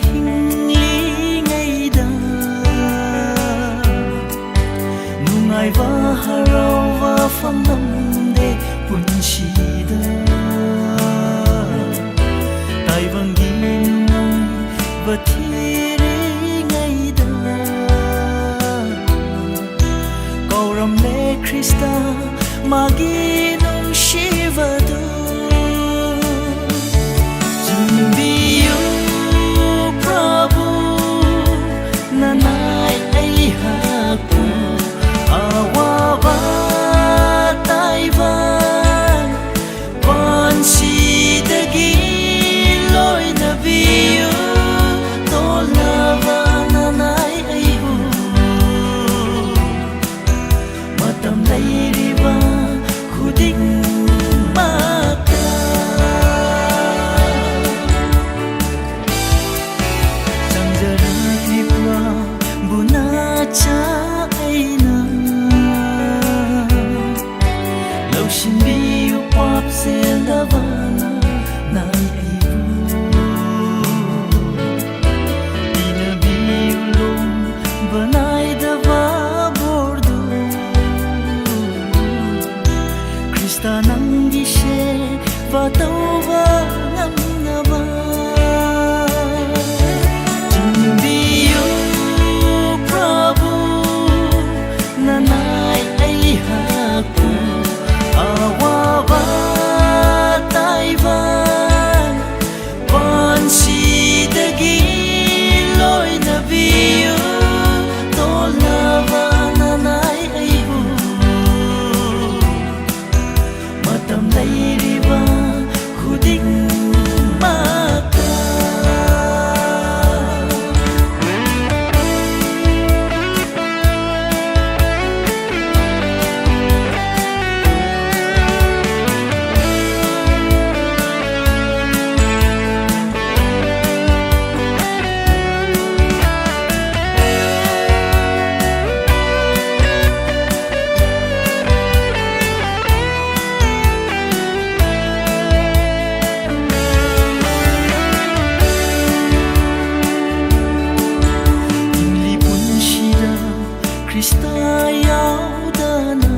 hingli ngay da nungai va harau va famnam de punshida tai vangi nungai va thiri ngay da kauram le Krista magi nung shivadu Jimbiyu Prabhu nanai ai haku awawa taiwan pansi dagi loi nabiyu tolava nanai ai hu matam lairiba khuding Shinbiyu pop selavana nai aibu Dinabiyu lum banai dava bordu Krista nangi she vatauva namnava Jimbiyu Prabhu nanai ai haku awawa taiwan pansi dagi loi nabiyu tolava nanai aibu matam lairiba khuding maka Krista yaudana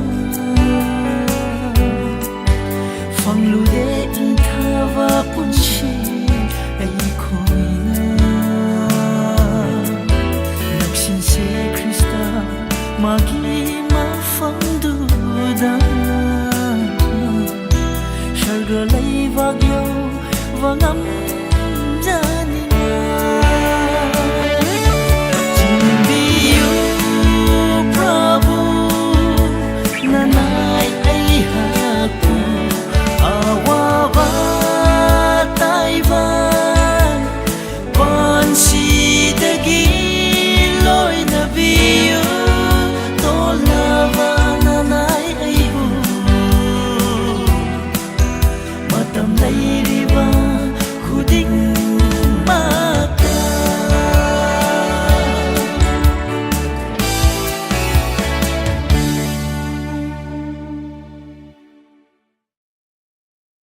Fanglude intava punshi ai khoina Naksin se Krista magi ma fangduda Sharga lai vagyo vangam ja